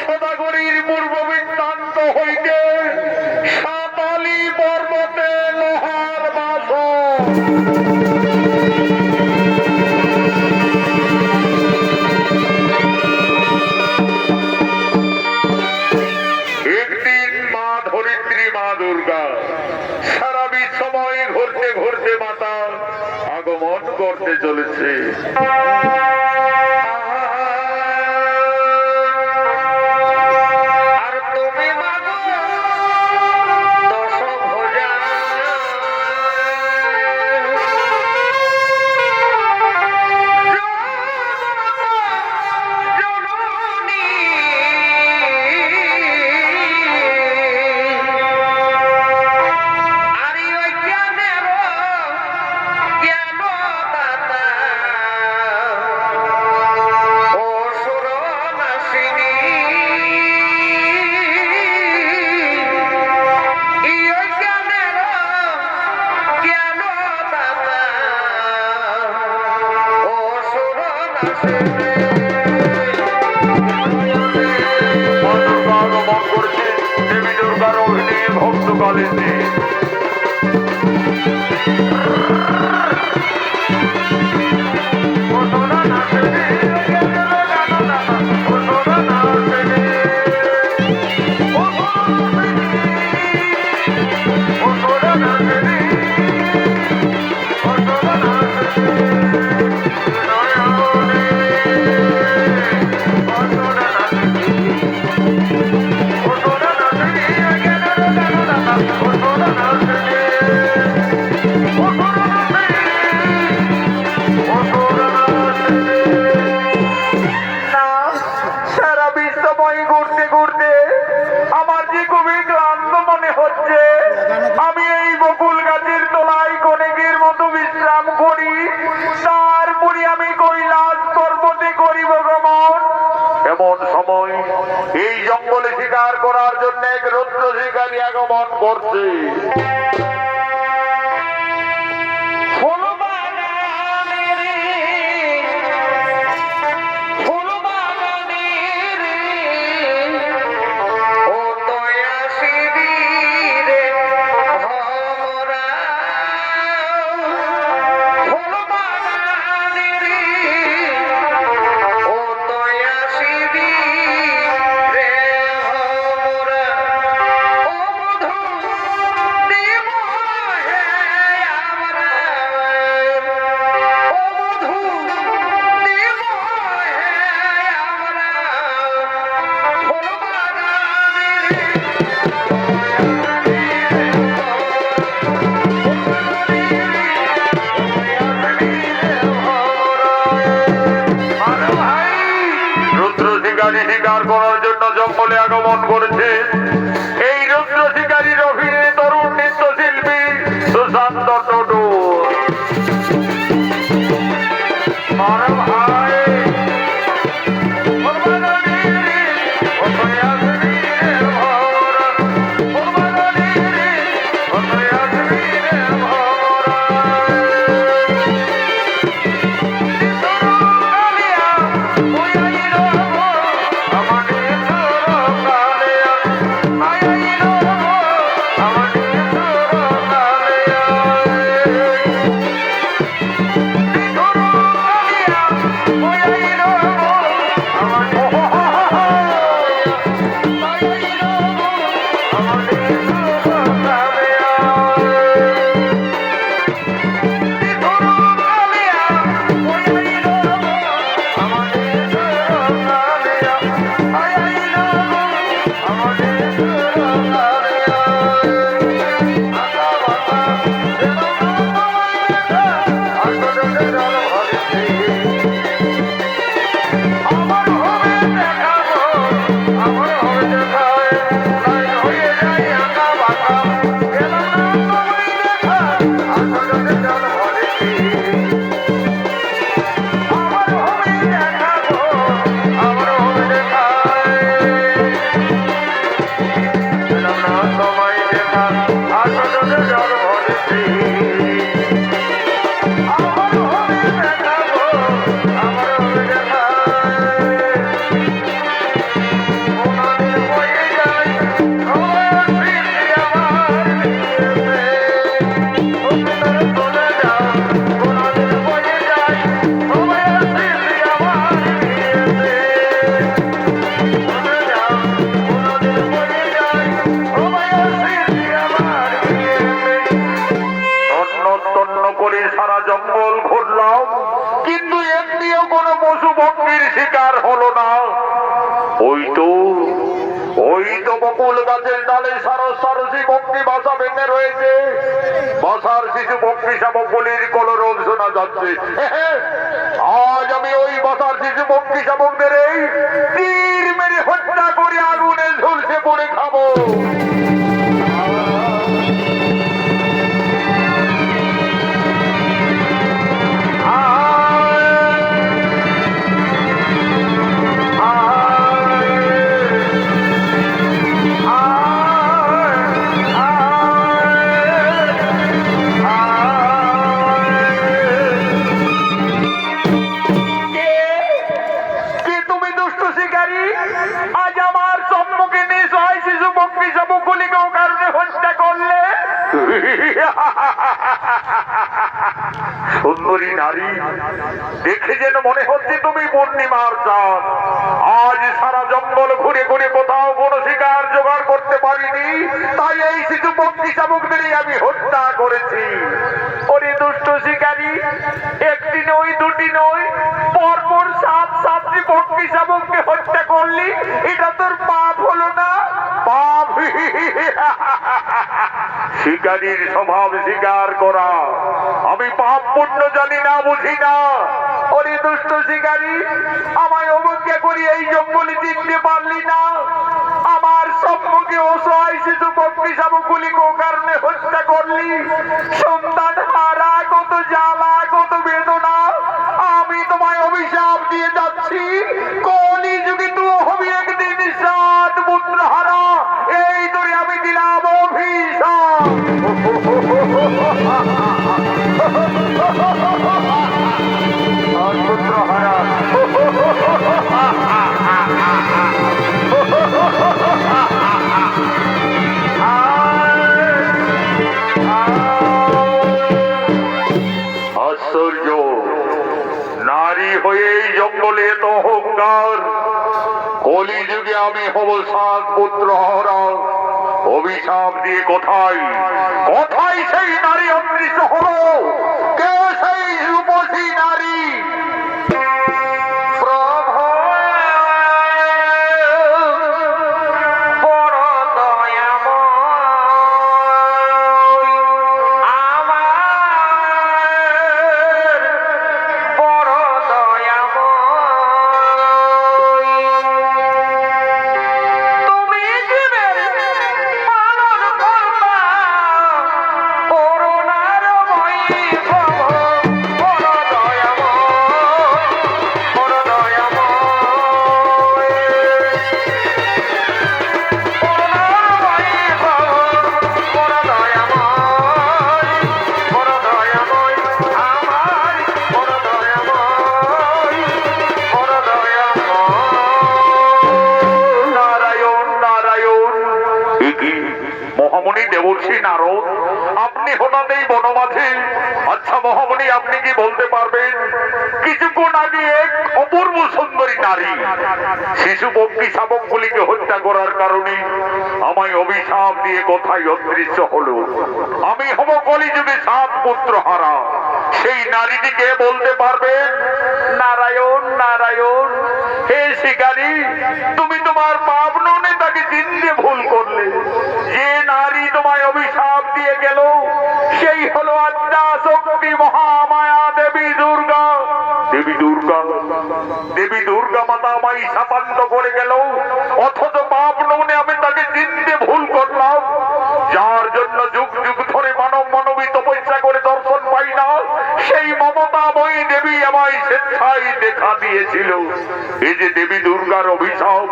সদাগরীর পূর্ব বৃত্তান্ত হইতে সাতালি পর্বতে লোহার বাসন। একদিন মা ধরিত্রী মা দুর্গা সারা বিশ্বময় ঘুরতে ঘুরতে মাতা আগমন করতে চলেছে। এমন সময় এই জঙ্গলে শিকার করার জন্য এক রুদ্র শিকারী আগমন করছে। শিকার করার জন্য জঙ্গলে আগমন করেছে এই রুদ্র শিকারীর অভিনয় তরুণ নৃত্যশিল্পী সুশান্ত টুডু। My জঙ্গল ঘুরলাম, কিন্তু একটিও কোনো পশু পক্ষীর শিকার হলো না। ওই তো বকুল গাছের ডালে সারসি পক্ষী বাসা বেঁধে রয়েছে। বাসার শিশু পক্ষী শাবকগুলির কলরব শোনা যাচ্ছে। আজ আমি ওই বাসার শিশু পক্ষী শাবকদের এই তীর মেরে হত্যা করে আগুনে ঝুলসে পড়ে খাবো। সুন্দরী নারী, দেখে যেন মনে হচ্ছে তুমি পূর্ণিমার চাঁদ। আজ সারা জঙ্গল ঘুরে ঘুরে কোথাও কোনো শিকার জোগাড় করতে পারিনি, তাই এই শিশু পক্ষী শাবকদেরই আমি হত্যা করেছি। ওরে দুষ্ট শিকারী, একটি নয় দুটি নয়, পরপর 7টি পক্ষী শাবককে হত্যা করলি, এটা তোর পাপ হলো না? পাপ? শিকারীর স্বভাব শিকার করা, আমি পাপ পুণ্য জানি না, বুঝি না। ওরে দুষ্ট শিকারী, আমায় অবজ্ঞা করি এই জঙ্গলে চিনতে পারলি না? আমার সম্মুখে অসহায় শিশু পক্ষী শাবকগুলি কারণে হত্যা করলি। সন্তান হারা, কত জ্বালা, কত বেদনা। আমি তোমায় অভিশাপ দিয়ে যাচ্ছি, কলি যুগে তুই হবি একদিন 7 পুত্র হারা। এই তোরে আমি দিলাম অভিশাপ। পুত্র হারা, আশ্চর্য নারী হয়ে এই জঙ্গলে এত অহংকার। কলিযুগে আমি হব 7 পুত্র হরা। অভিশাপ দিয়ে কোথায় সেই নারী অদৃশ্য হলো? কে সেই রূপসী নারী? মহামণি দেবর্ষি নারদ, আপনি হঠাৎ এই বনমাঝে? আচ্ছা মহামণি, আপনি কি বলতে পারবেন কিছুক্ষণ আগে এক অপূর্ব সুন্দরী নারী শিশু পক্ষী শাবকগুলিকে হত্যা করার কারণে আমায় অভিশাপ দিয়ে কোথায় অদৃশ্য হলো? আমি হব কলিযুগে 7 পুত্র হারা। সেই নারীটিকে বলতে পারবেন? নারায়ণ নারায়ণ। হে শিকারী, তুমি তোমার পাপ ননে তাকে চিনতে ভুল করলে। যে নারী তোমায় অভিশাপ দিয়ে গেল সেই হলো আদ্যা শক্তি মহামায়া দেবী দুর্গা। দেবী দুর্গা মাতা আমায় শাপান্ত করে গেল, অথচ পাপ ননে আমি তাকে চিনতে ভুল করলাম। যার জন্য যুগ যুগ ধরে মানবী তপস্যা করে দর্শন পাই না, সেই মমতাময়ী দেবী আমায় স্বেচ্ছায় দেখা দিয়েছিল। এই যে দেবী দুর্গার অভিশাপ,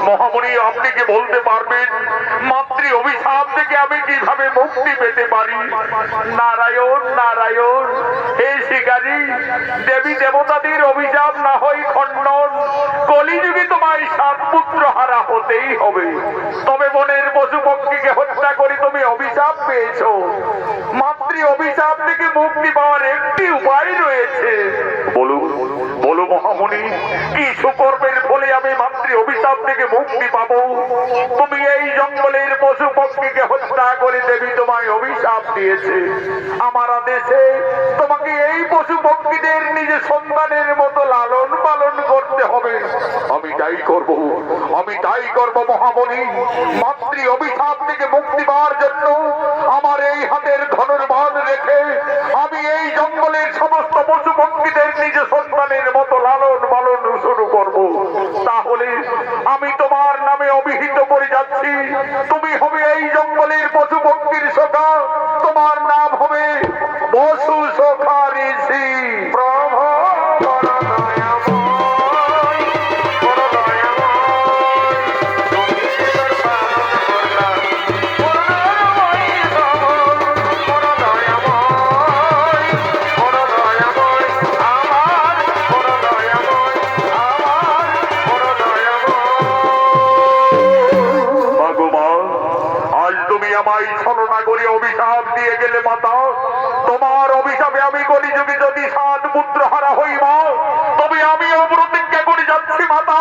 মহামণি আপনি কি বলতে পারবেন মাতৃ অভিশাপ থেকে আমি কিভাবে মুক্তি পেতে পারি? নারায়ণ নারায়ণ। হে শিকারী, দেবী দেবতাদের অভিশাপ না হয় খণ্ডন, কলিযুগে তোমায় 7 পুত্র হারা হতেই হবে। তবে বনের পশু পক্ষীকে হত্যা করে তুমি অভিশাপ পেয়েছো। মাতৃ অভিশাপ থেকে মুক্তি পাওয়ার একটি উপায় রয়েছে। বলো মহামণি, কি সুকর্মের ফলে আমি মাতৃ অভিশাপ অভিশাপ থেকে মুক্তি পাবো। তুমি এই জঙ্গলের পশু পক্ষীকে হত্যা করে দেবী তোমায় অভিশাপ দিয়েছে। আমার আদেশে তোমাকে এই পশু পক্ষীদের নিজের সন্তানের মতো লালন পালন করতে হবে। আমি তাই করব, আমি তাই করব মহাবলী। মাতৃ অভিশাপ থেকে মুক্তি পাওয়ার জন্য আমার এই হাতের ধনুর্বাণ রেখে আমি এই জঙ্গলের সমস্ত পশু পক্ষীদের নিজের সন্তানের মতো লালন পালন শুরু করব। তাহলে আমি তোমার নামে অভিহিত করে যাচ্ছি, তুমি হবে এই জঙ্গলের পশু পক্ষীর সখা। তোমার নাম হবে পশু সখা ঋষি। প্রভু অভিশাপ দিয়ে গেলে মাতা, তোমার অভিশাপে আমি করি যদি 7 পুত্র হারা হই মা, তবে আমিও প্রতিজ্ঞা করে যাচ্ছি মাতা,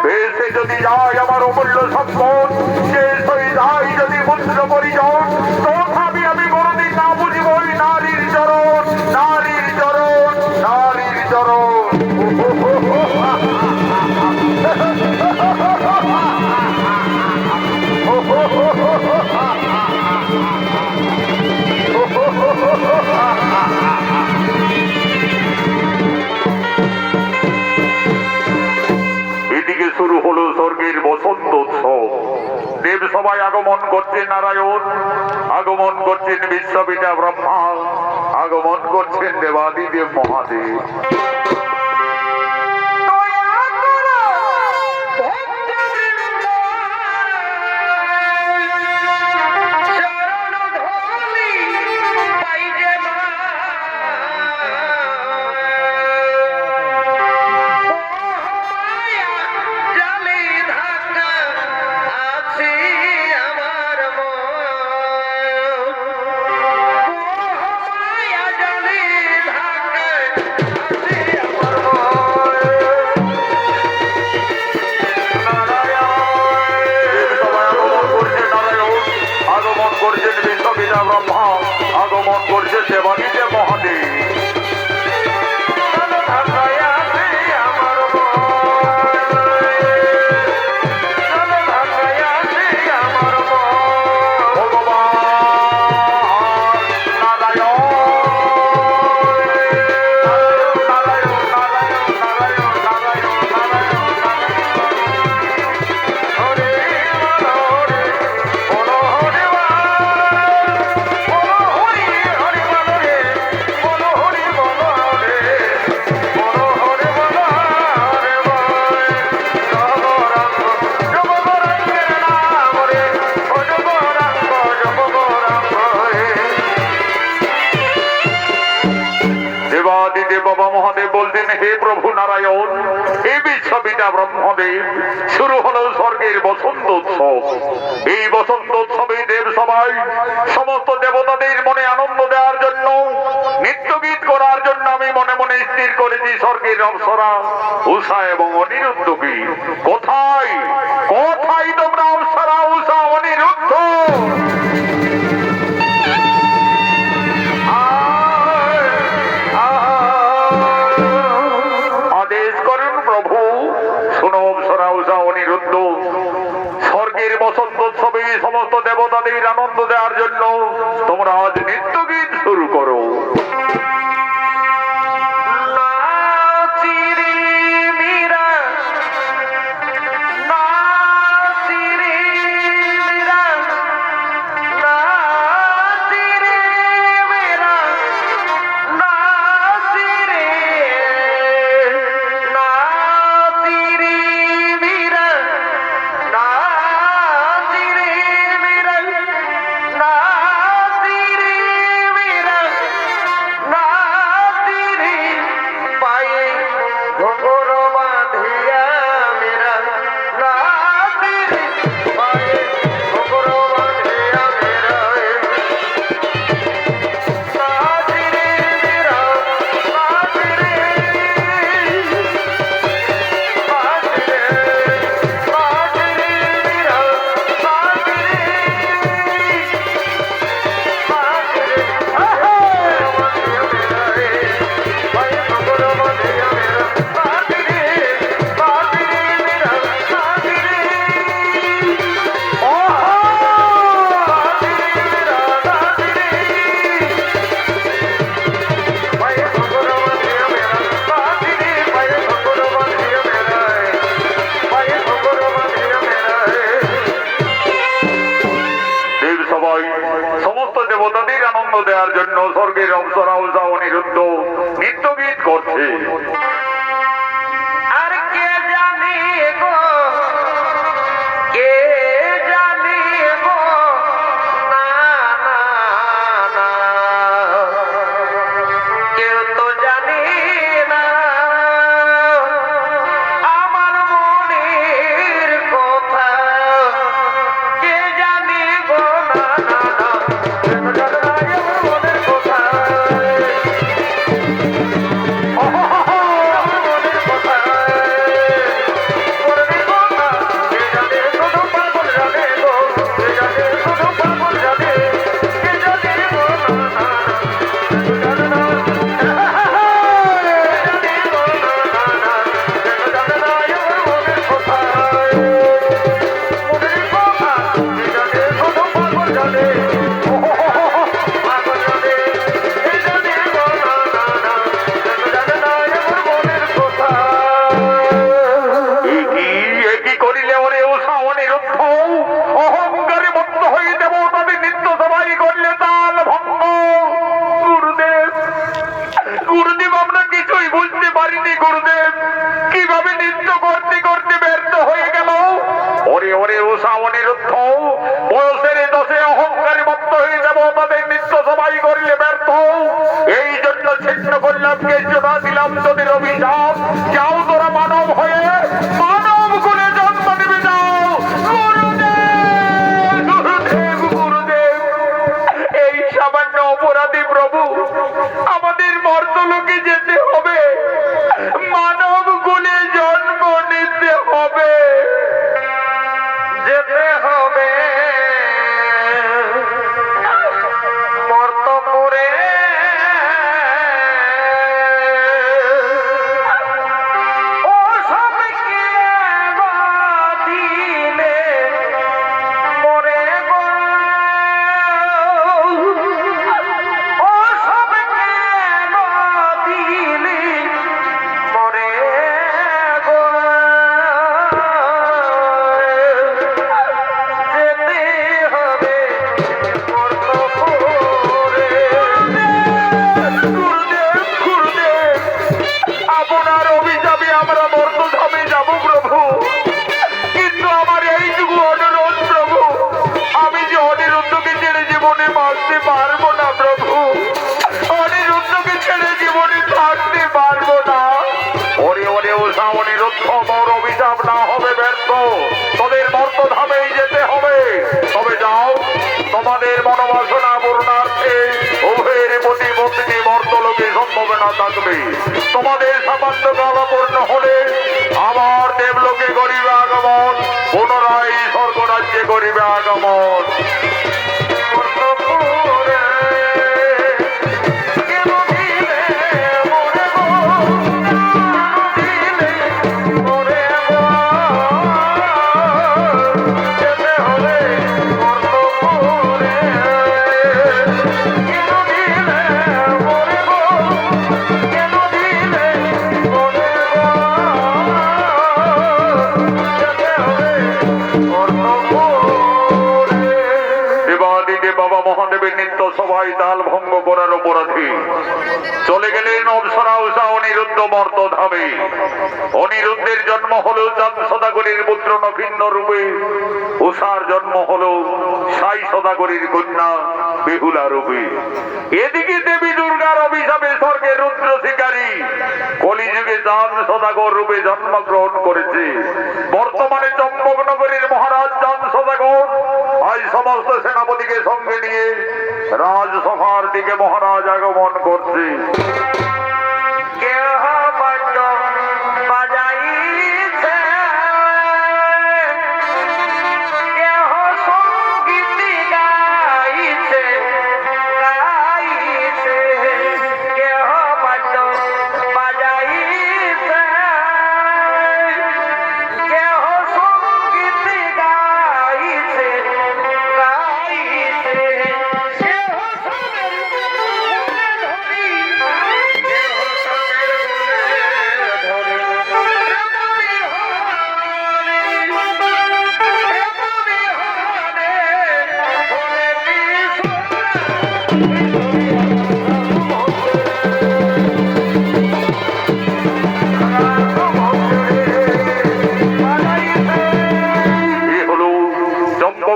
বেশে যদি যায় আমার অমূল্য সম্পদ, শেষ হয়ে যায় যদি পুত্র পরিজন, তথাপি আমি কোনদিন না বুঝিব ওই নারীর চরণ, নারীর চরণ, নারীর চরণ। এদিকে শুরু হলো স্বর্গের বসন্ত উৎসব। দেব সবাই আগমন করছেন নারায়ণ, আগমন করছেন বিশ্বপিতা ব্রহ্মা, আগমন করছেন দেবাদিদেব মহাদেব। আগমন করছে দেবাদিদেব মহাদেব। হে প্রভু নারায়ণ, হে বিশ্বপিতা ব্রহ্মদেব, শুরু হলো স্বর্গের বসন্ত উৎসব। এই বসন্ত উৎসবে দেব সবাই সমস্ত দেবতাদের মনে আনন্দ দেওয়ার জন্য, নৃত্য গীত করার জন্য আমি মনে মনে স্থির করেছি স্বর্গের অপ্সরা উষা এবং অনিরুদ্ধকে। কোথায় কোথায় তোমরা অপ্সরা উষা অনিরুদ্ধ? স্বর্গের বসন্ত উৎসবে সমস্ত দেবতাদের আনন্দ দেওয়ার জন্য তোমরা আজ নৃত্য গীত শুরু করো। Na দেওয়ার জন্য স্বর্গের অপ্সরা উষা অনিরুদ্ধ নৃত্য গীত করছে। আর কে জানি গো, কে জানি গো, না না না, কেউ তো জানি না আমার মনের কথা, কে জানি গো, না না না, কেউ জানে না আমার মনের কথা। অহংকারে মত্ত হয়ে দেব তাদের নিত্য সবাই করলে তাল ভঙ্গ। গুরুদেব, গুরুদেব আমরা কিছুই বুঝতে পারিনি। গুরুদেব কিভাবে নৃত্য করতে করতে ব্যর্থ হয়ে গেল। ওরে ওরে উষা অনিরুদ্ধ, বয়সের দোষে অহংকারে মত্ত হয়ে যাব তাদের নিত্য সবাই করলে ব্যর্থ। এই জন্য ছিন্ন করলাম, কেষ্টতা দিলাম তোদের অভিশাপ। যাও তোরা মানব হয়ে মানব গুণে জন্ম নেবে যাও। গুরুদেব, গুরুদেব, এই সামান্য অপরাধী প্রভু আমাদের মর্তলোকে যেতে হবে, মানব গুণে জন্ম নিতে হবে, যেতে হবে মর্তপুরে। ও সবকে দিলে মরে গো, ও সবকে দিলে মরে গো, যেতে হবে মর্তপুরে। গুরুদেব, গুরুদেব, আপনার অভিশাপে আমরা মর্তধামে যাব প্রভু, কিন্তু আমার এইটুকু অনুরোধ প্রভু, আমি যে অনিরুদ্ধকে ছেড়ে জীবনে বাঁচতে পারবো না প্রভু, অনিরুদ্ধকে ছেড়ে জীবনে থাকতে পারবো না। ওরে ওরে উষা অনিরুদ্ধ, মোর অভিশাপ না হবে ব্যর্থ, তোদের মর্তধামেই যেতে হবে। তবে যাও, তোমাদের মনোবাসনা পূর্ণার্থে উভয়ের প্রতিবন্ধী মর্তলোকে সম্ভাবনা থাকবে। তোমাদের সামান্য কাল পূর্ণ হলে আবার দেবলোকে করিবে আগমন, পুনরায় স্বর্গরাজ্যে করিবে আগমন। মর্তপুরে কেন দিলে মরে গো, কেন দিলে মরে গো, যেতে হবে মর্তপুরে। কেন দিলে মরে গো, কেন দিলে মরে গো, যেতে হবে মর্তপুরে। দেবাদিদেব বাবা মহাদেবের নিত্য সভায় তাল ভঙ্গ করার অপরাধী চলে গেলেন অপ্সরা উষা অনিরুদ্ধ মর্তধামে। অনিরুদ্ধের জন্ম হলো চাঁদ সদাগরের পুত্র নভিন্ন রূপে, উষার জন্ম হলো সাই সদাগরের কন্যা বেহুলা রূপে। এদিকে দেবী দুর্গার অভিশাপে স্বর্গের রুদ্র শিকারী কলিযুগে চাঁদ সদাগর রূপে জন্মগ্রহণ করেছে। বর্তমানে চম্পকনগরীর মহারাজ চাঁদ সদাগর আজ সমস্ত সেনাপতিকে সঙ্গে নিয়ে রাজসভার দিকে মহারাজ আগমন করছে। কেহ বাদ্য বাজাইছে, কেহ সঙ্গীত গাইছে, গাইছে, কেহ বাদ্য বাজাইছে, কেহ সঙ্গীত গাইছে, গাইছে, কেহ সোনার ধরি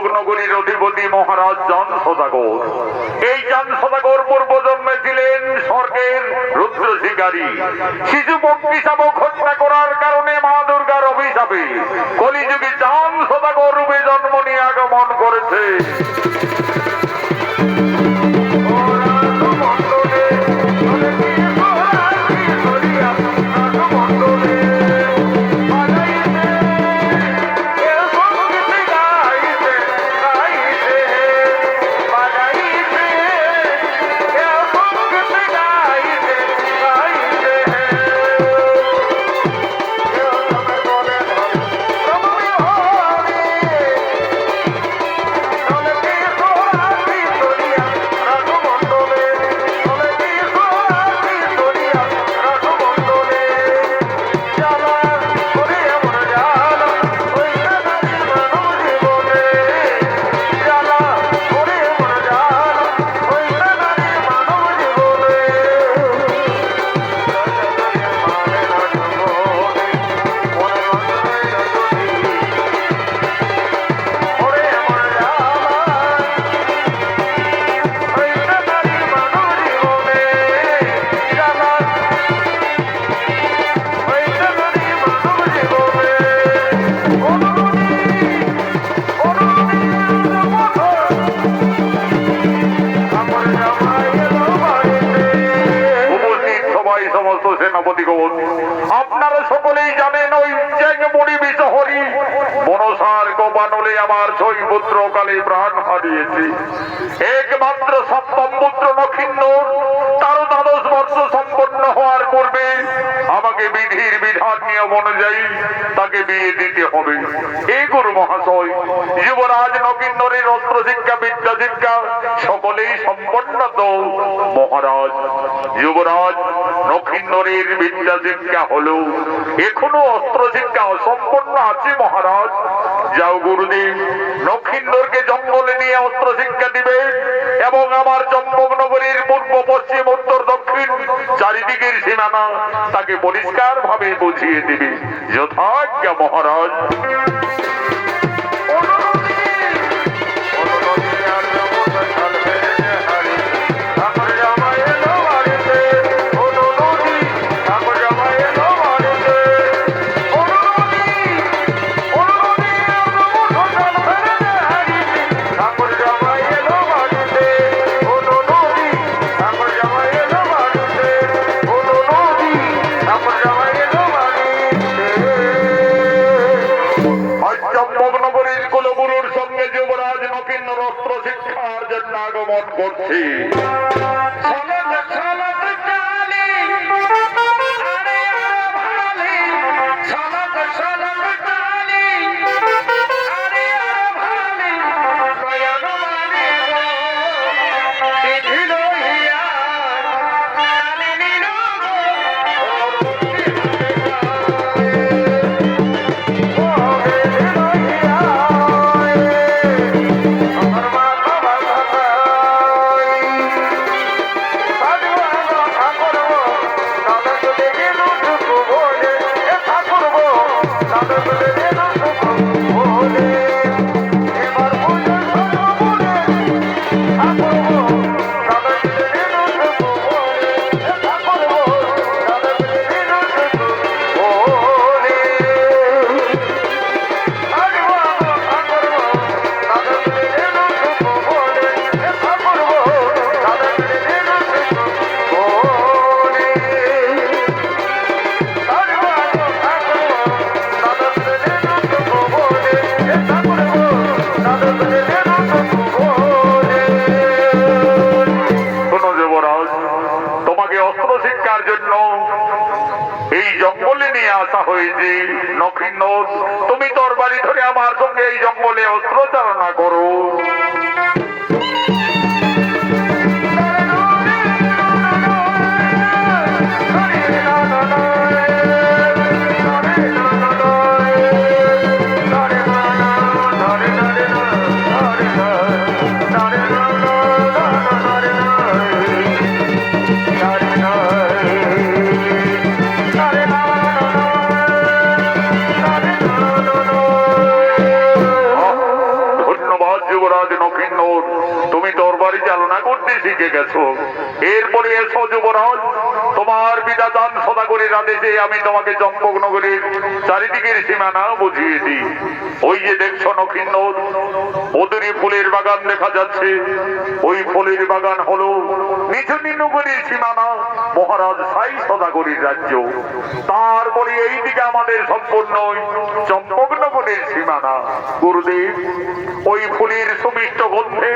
চম্পক নগরীর অধিপতি মহারাজ চাঁদ সদাগর। এই চাঁদ সদাগর পূর্ব জন্মে ছিলেন স্বর্গের রুদ্র শিকারী। শিশু পক্ষী শাবক হত্যা করার কারণে মা দুর্গার অভিশাপে কলিযুগে চাঁদ সদাগর রূপে জন্ম নিয়ে আগমন করেছে। আপনারা সকলেই জানেন ওই চ্যাংমুড়ি বিশহরী মনসার কোপানলে আমার ছয় পুত্র কালে প্রাণ হারিয়েছে। একমাত্র সপ্তম পুত্র নক্ষিন্দর তার দ্বাদশ বর্ষ সম্পন্ন হওয়ার পূর্বে আমাকে বিধির বিধান নিয়ম অনুযায়ী তাকে বিয়ে দিতে হবে। এই গুরু মহাশয়, যুবরাজ নক্ষিন্দরের অস্ত্র শিক্ষা বিদ্যা শিক্ষা সকলেই সম্পন্ন তো মহারাজ। যুবরাজ নক্ষিন্দরের বিদ্যা শিক্ষা হলো, এখনো অস্ত্র শিক্ষা অসম্পন্ন আছে মহারাজ। যাও গুরুদেব, নক্ষিন্দরকে জঙ্গলে নিয়ে অস্ত্র শিক্ষা দিবে এবং আমার চম্পক নগরীর পূর্ব পশ্চিম উত্তর দক্ষিণ চারিদিকের সীমানা তাকে পরিষ্কার ভাবে বুঝিয়ে দিবে। যথাজ্ঞা মহারাজ। আগমন করছি। নক্ষিন্দর, তুমি তোর বাড়ি ধরে আমার সঙ্গে এই জঙ্গলে অস্ত্র চালনা করো। করতে শিখে গেছো। এরপরে এসো যুবরাজ, তোমার বিধাতান সদাগরের আদেশে আমি তোমাকে চম্পকনগরের চারিদিকের সীমানা বুঝিয়ে দিই। ওই যে দেখছো নক্ষিন্দর, ওদেরই ফুলের বাগান দেখা যাচ্ছে। ওই ফুলের বাগান হলো নিঝুনি নগরীর সীমানা, মহারাজ সাই সদাগরের রাজ্য। তারপরে এই দিকে আমাদের সম্পূর্ণ চম্পকনগরের সীমানা। গুরুদেব, ওই ফুলের সুমিষ্ট গন্ধে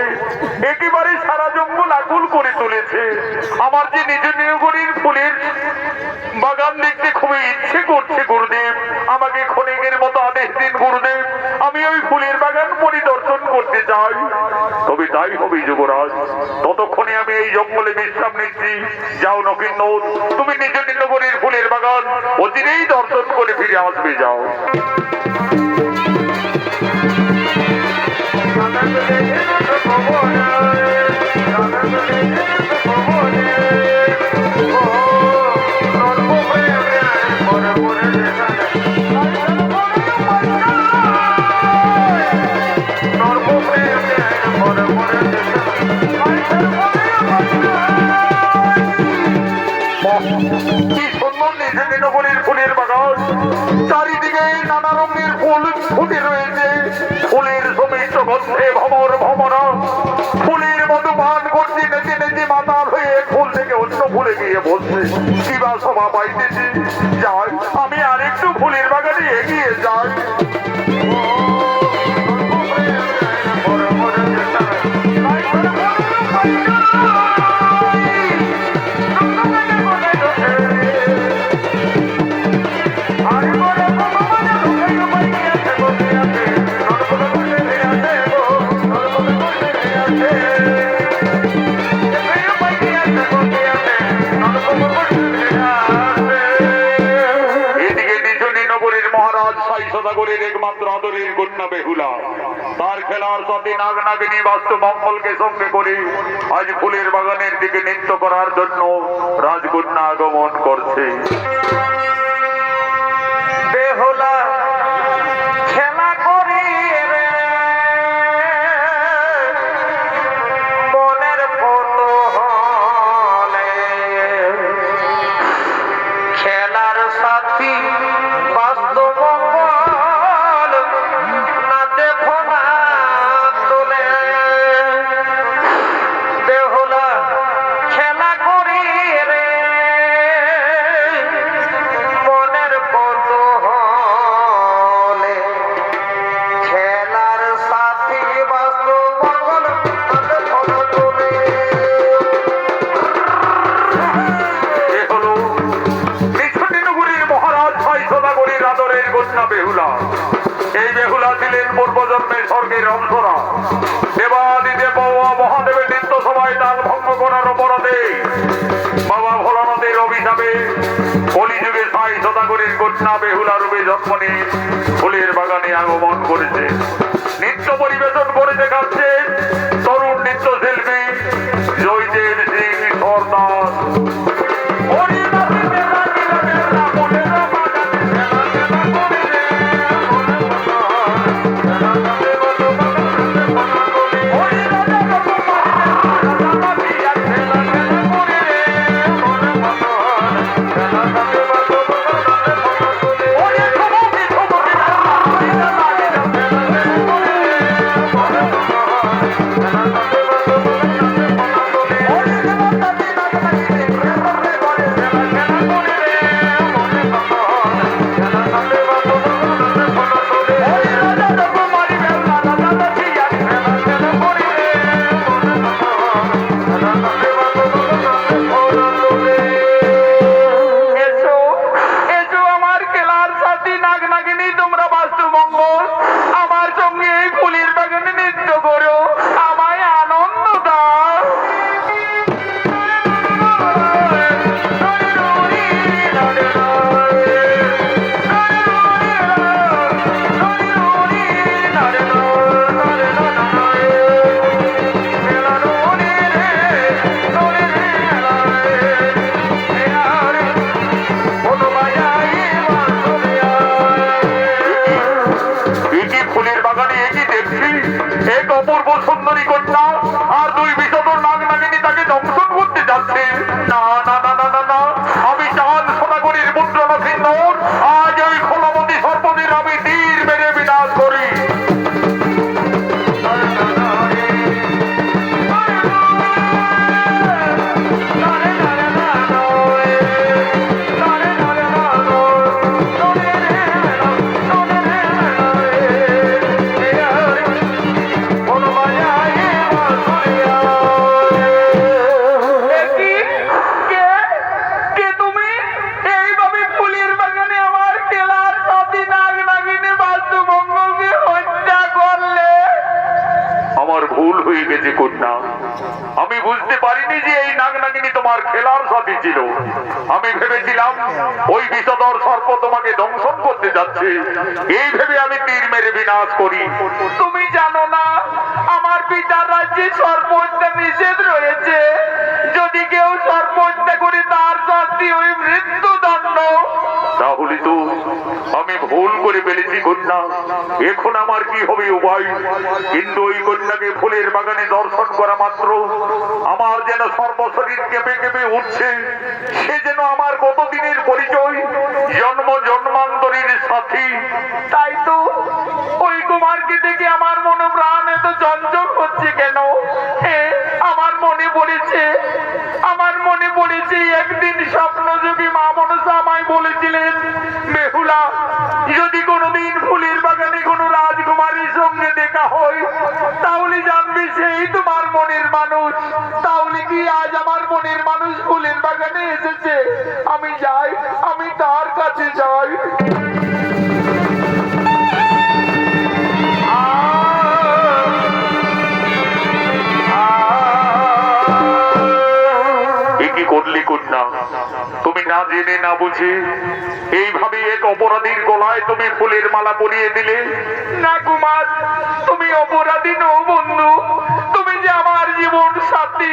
একেবারে সারা জঙ্গল আকুল করে তুলেছে। আমার যে নিঝুনি নগরীর ফুলের বাগান দেখতে খুবই ইচ্ছে করছে গুরুদেব। আমাকে ক্ষণিকের মতো আদেশ দিন গুরুদেব, আমি ওই ফুলের বাগান পরিদর্শন করতে চাই। তবে তাই হবে যুবরাজ, ততক্ষণে আমি এই জঙ্গলে বিশ্রাম নিচ্ছি। যাও নকিন্নর, তুমি নিজ নগরীর ফুলের বাগান অচিরেই দর্শন করে ফিরে আসবে। যাও। ফুলের বাগান, চারিদিকে নানা রঙের ফুল ফুটে রয়েছে। ফুলের সমিষ্ট গন্ধে ভমর ভমরা, ফুলের মতো পান করছে, নেচে নেচে মাতাল হয়ে ফুল থেকে অন্য ফুলে গিয়ে বলছে। কিবা শোভা পাইতেছি। যাই, আমি আরেকটু ফুলের বাগানে এগিয়ে যাই। সদাগরের একমাত্র আদরের কন্যা বেহুলা, তার খেলার সাথে নাগ নাগিনী বাস্তু মঙ্গলকে সঙ্গে করে আজ ফুলের বাগানের দিকে নৃত্য করার জন্য রাজকন্যা আগমন করছে। বেহুলা খেলা করি রে মনের কৌতূহলে, খেলার সাথী বাস্তব বেহুলা। এই বেহুলা ছিলেন পূর্বজন্মে স্বর্গের অংশরা। দেবাদিদেব মহাদেবের নিত্য সভায় তাল ভঙ্গ করার অপরাধে বাবা ভোলানাথের অভিশাপে কলিযুগে সাই সদাগরের কন্যা বেহুলা রূপে জন্ম নিয়ে ফুলের বাগানে আগমন করেছে। নৃত্য পরিবেশন করে দেখাচ্ছে তরুণ নৃত্যশিল্পী জয়দেব সিং সর্দার। অপূর্ব সুন্দরী কন্যা আর দুই বিষধর নাগ নাগিনী ভুল হয়ে গেছে কন্যা। আমি বুঝতে পারিনি যে এই নাগনাগিনী তোমার খেলার সাথী ছিল। আমি ভেবেছিলাম ওই বিষধর সর্প তোমাকে দংশন করতে যাচ্ছে, এই ভেবে আমি তীর মেরে বিনাশ করি। তুমি জানো না আমার পিতার রাজ্যে সর্বহত্যা নিষেধ রয়েছে। যদি কেউ সর্বহত্যা করে তার শাস্তি ওই মৃত্যুদণ্ড। তাহলে তো আমি ভুল করে ফেলেছি কন্যা। এখন আমার কি হবে উপায়? কিন্তু ওই কন্যাকে ফুলের বাগানে দর্শন করা মাত্র আমার যেন সর্বশরীর কেঁপে কেঁপে উঠছে। সে যেন আমার কতদিনের পরিচয়, জন্ম জন্মান্তরের সাথী। তাই তো ওই কুমারকে দেখে আমার মনোপ্রাণ এত চঞ্চল হচ্ছে কেন? আমার মনে পড়েছে একদিন স্বপ্নযোগী মা মনসা আমায় বলেছিলেন, বেহুলা, যদি কোনোদিন ফুলের বাগানে কোনো রাজকুমারীর সঙ্গে দেখা হয় তাহলে জানবি সেই তোমার মনের মানুষ। তাহলে কি আজ আমার মনের মানুষ ফুলের বাগানে এসেছে? আমি যাই, আমি তার কাছে যাই। কি করলি কন্যা? তুমি না জেনে না বুঝে এইভাবে এক অপরাধীর গলায় তুমি ফুলের মালা পরিয়ে দিলে। না কুমার, তুমি অপরাধী নও বন্ধু। তুমি যে আমার জীবন সাথী।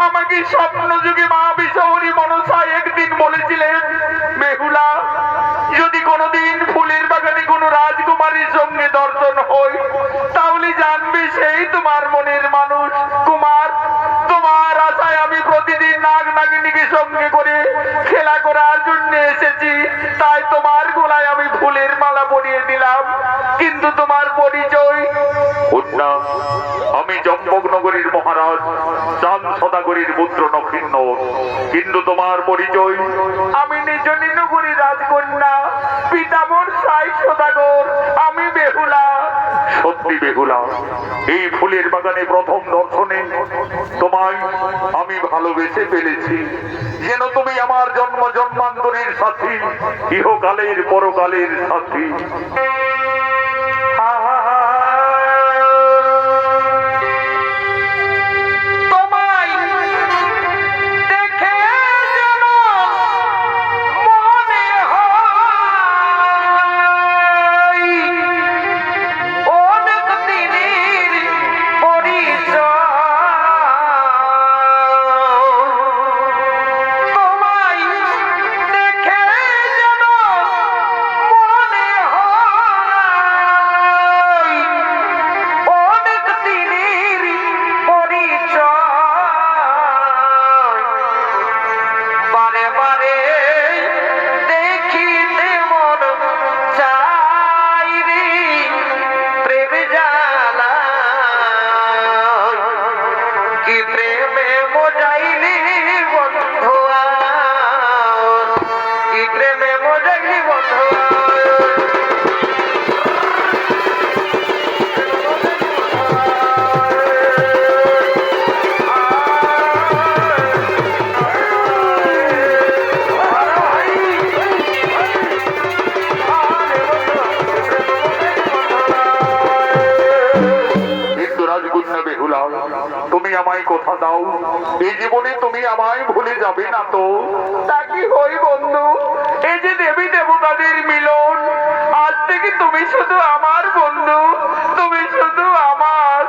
আমাকে স্বপ্নযুগে মা বিশহরী মনসা একদিন বলেছিলেন, বেহুলা, যদি কোনোদিন ফুলের বাগানে কোনো রাজকুমারীর সঙ্গে দর্শন হয় তাহলে জানবে সেই তোমার মনের মানুষ। কুমার, তোমার আশায় আমি প্রতিদিন নাগ নাগিনীকে সঙ্গে করে খেলা করার জন্য এসেছি। তাই তোমার গলায় আমি ফুলের মালা পরিয়ে দিলাম। কিন্তু তোমার পরিচয়? কন্যা, আমি চম্পকনগরীর মহারাজ চাঁদ সদাগরীর পুত্র নক্ষিন্ন। কিন্তু তোমার পরিচয়? আমি নিজ নগরী রাজকন্যা, পিতামর সাই সদাগর। আমি বেহুলা। সত্যি বেহুলা, এই ফুলের বাগানে প্রথম দর্শনে তোমায় আমি ভালোবেসে ফেলেছি। যেন তুমি আমার জন্ম জন্মান্তরের সাথী, ইহকালের পরকালের সাথী। তুমি আমায় কথা দাও, এই জীবনে তুমি আমায় ভুলে যাবে না তো? তা কি হই বন্ধু, এই যে দেবী দেবতাদের মিলন, আজ থেকে তুমি শুধু আমার বন্ধু, তুমি শুধু আমার।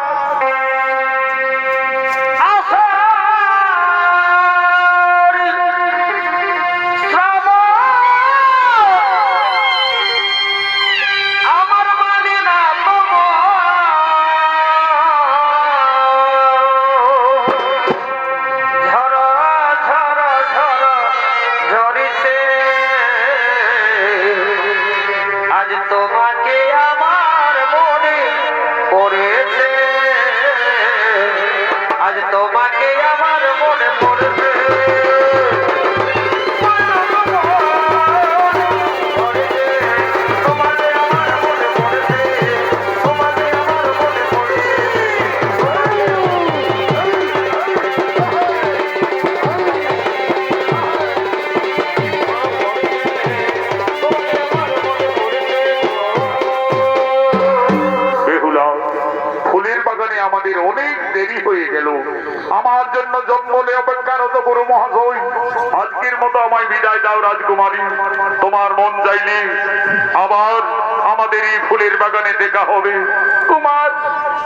ফুলের বাগানে আমাদের অনেক দেরি হয়ে গেল। আমার জন্য জঙ্গলে অপেক্ষারত গুরু মহাশয়, আজকের মতো আমায় বিদায় দাও রাজকুমারী। তোমার মন চাইলে আবার আমাদের এই ফুলের বাগানে দেখা হবে। কুমার,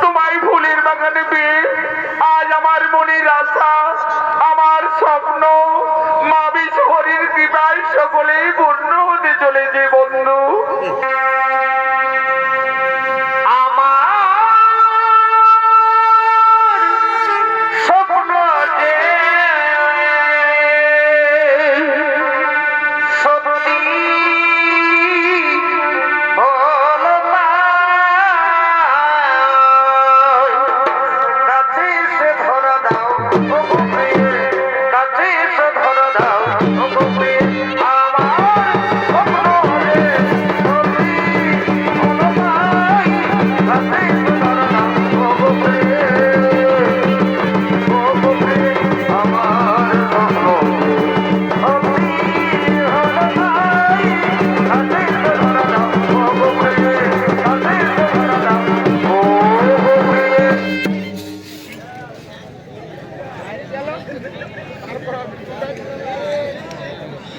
তোমায় ফুলের বাগানে পেয়ে আজ আমার মনের আশা, আমার স্বপ্ন মা বিশ্বহরীর কৃপায় সকলেই পূর্ণ হতে চলেছে বন্ধু।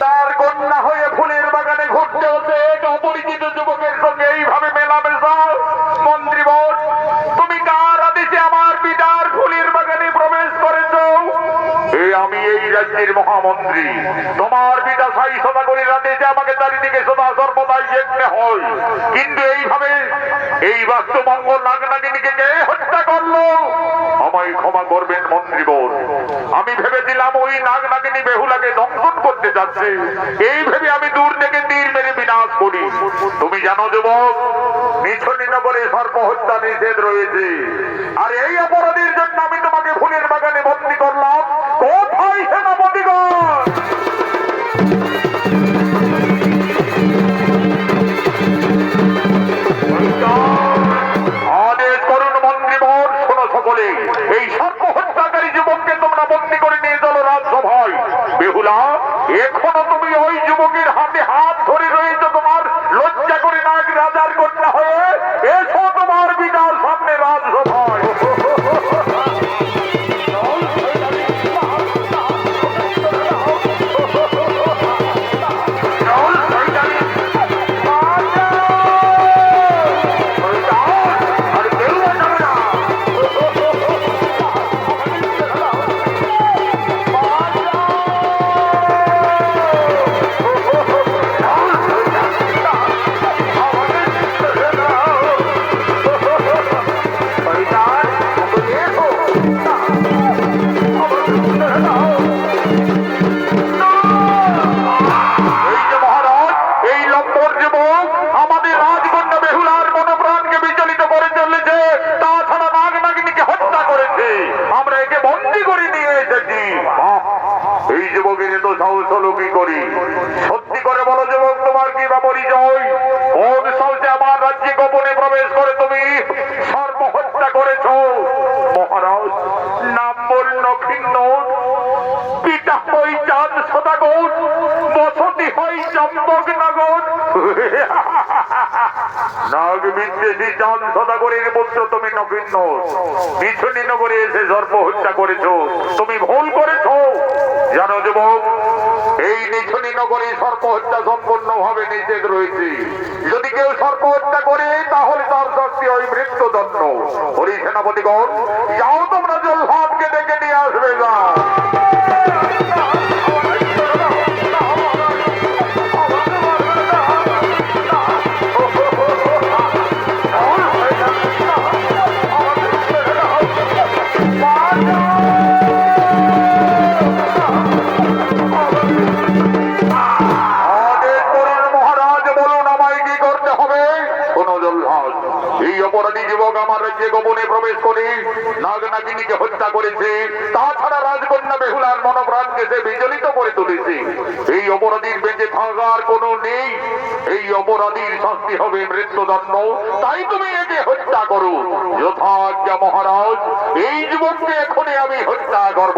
তার কন্যা হয়ে ফুলের বাগানে ঘুরতে হচ্ছে এক অপরিচিত যুবকের সঙ্গে এইভাবে মেলামেশা। মন্ত্রীবর, তুমি কার আদেশে আমার পিতার ফুলের বাগানে প্রবেশ করেছো? আমি এই রাজ্যের মহামন্ত্রী। তোমার পিতা সাই সদাগরের আদেশে আমাকে চারিদিকে সদা সর্বদাই দেখতে হয়। কিন্তু এইভাবে এই বাস্তুমঙ্গল নাগনাগিনীকে কে হত্যা করলো? আমায় ক্ষমা করবেন মন্ত্রীবর। আমি ভেবেছিলাম ওই নাগনাগিনী বেহুলাকে দংশন করতে যাচ্ছে। এই ভেবে আমি দূর থেকে তীর মেরে বিনাশ করি। তুমি জানো যুবক, নিছনি নগরে সর্প হত্যা নিষেধ রয়েছে। আর এই অপরাধীর জন্য আমি তোমাকে ফুলের বাগানে বন্দী করলাম। কোথায় সেনাপতিগণ? আদেশ করুন মন্ত্রীবর। শোনো সকলে, এই সর্প হত্যাকারী যুবককে তোমরা বন্দী করে নিয়ে চলো রাজসভায়। বেহুলা, এখনো তুমি ওই যুবকের হাতে হাত ধরে রয়েছো। তোমার লজ্জা করে না রাজার কন্যা হয়ে এসো তোমার পিতার সামনে রাজসভায়। এই যুবকের তো সাহস হলো কি করি? সত্যি করে বলো যুবক, তোমার কি বা পরিচয়? কোন সাহসে আমার রাজ্যে গোপনে প্রবেশ করে তুমি সর্ব হত্যা করেছ? মহারাজ, নাম বল নক্ষিন্ন, পিতা হই চাঁদ সদাগর, বসতি হই চম্পক নগর। নাগ বিদ্বেষী চাঁদ সদাগরের পুত্র তুমি নক্ষিন্ন, পিছনি নগরে এসে সর্প হত্যা করেছ। তুমি ভুল করেছ। জানো যুবক, এই নিছনি নগরে সর্প হত্যা সম্পূর্ণ ভাবে নিষেধ রয়েছে। যদি কেউ সর্প হত্যা করে তাহলে তার শাস্তি হয় মৃত্যুদণ্ড। হরি সেনাপতিগণ, যাও তোমরা জলভাবকে ডেকে নিয়ে আসবে। যা অপরাধী যুবক আমার রাজ্যে গোপনে প্রবেশ করে নাগনাগিনীকে হত্যা করেছে। তাছাড়া রাজকন্যা বেহুলার মনোপ্রাণকে সে বিচলিত করে তুলেছে। এই অপরাধীর বেঁচে থাকার কোনো নেই। এই অপরাধীর শাস্তি হবে মৃত্যুদণ্ড। তাই তুমি একে হত্যা করো। যথাজ্ঞা মহারাজ, এই যুবককে এখনই আমি হত্যা করব।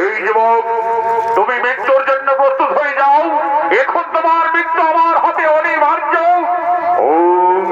এই যুবক, তুমি মৃত্যুর জন্য প্রস্তুত হয়ে যাও। এখন তোমার মৃত্যু আমার হাতে অনিবার্য। ওম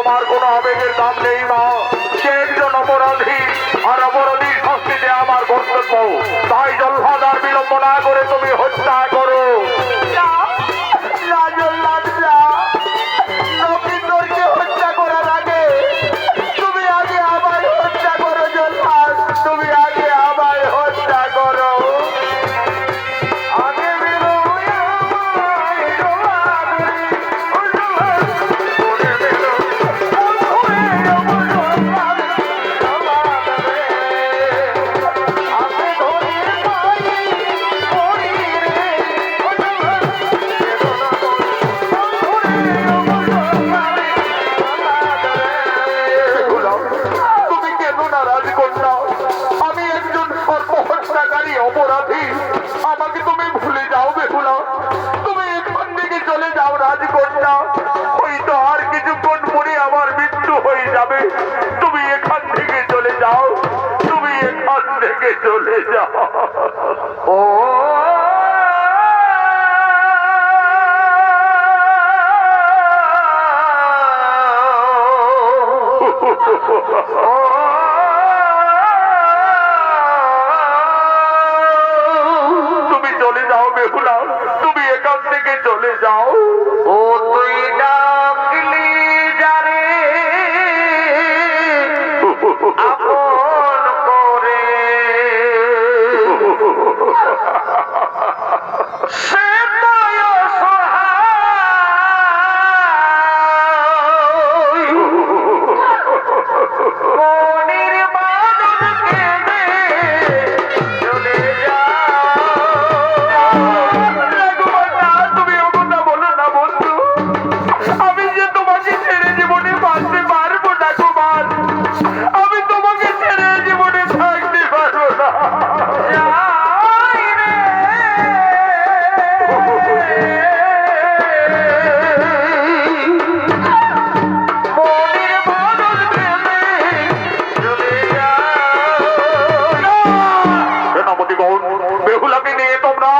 আমার কোনো আবেগের দাম নেই মা। সে একজন অপরাধী, আর অপরাধীর শাস্তিতে আমার কর্তব্য। তাই জল্লাদ আর বিলম্ব না করে তুমি হত্যা করো। না না জল্লাদ না, নবীনকে হত্যা করার আগে তুমি আগে আমায় হত্যা করো জল্লাদ, তুমি আগে আমায় হত্যা করো। আগে বেরো আমায় জল্লাদ রে, ও জল্লাদ করে বেরো, ওরে ও জল্লাদ জল্লাদ রে, আগে ধরে পাই ওরে রে, ও জল্লাদ বেরো না তুমি কেন নারাজ করছো? আমি একজন সর্বহত্যাকারী অপরাধী, আমাকে তুমি ভুলে যাও বেহুলা। তুমি এখান থেকে চলে যাও রাজকন্যা, হয়তো আর কিছুক্ষণ পরে আমার মৃত্যু হয়ে যাবে। তুমি এখান থেকে চলে যাও, তুমি এখান থেকে চলে যাও। ও তুমি চলে যাও বেহুলা, তুমি এখান থেকে চলে যাও। ও তুই ডাকলি যারে আপন করে, সে নয় অসহায়, মনির বাদল কেঁদে চলে যাও। তুমি ও কথা বলো না বন্ধু, আমি যে তোমাকে ছেড়ে জীবনে বাঁচতে পারবো না কুমার, আমি তোমাকে ছেড়ে জীবনে থাকতে পারবো না। যাই রে। মনির বাদল কেঁদে চলে যাও। সেনাপতিগণ, বেহুলাকে নিয়ে তোমরা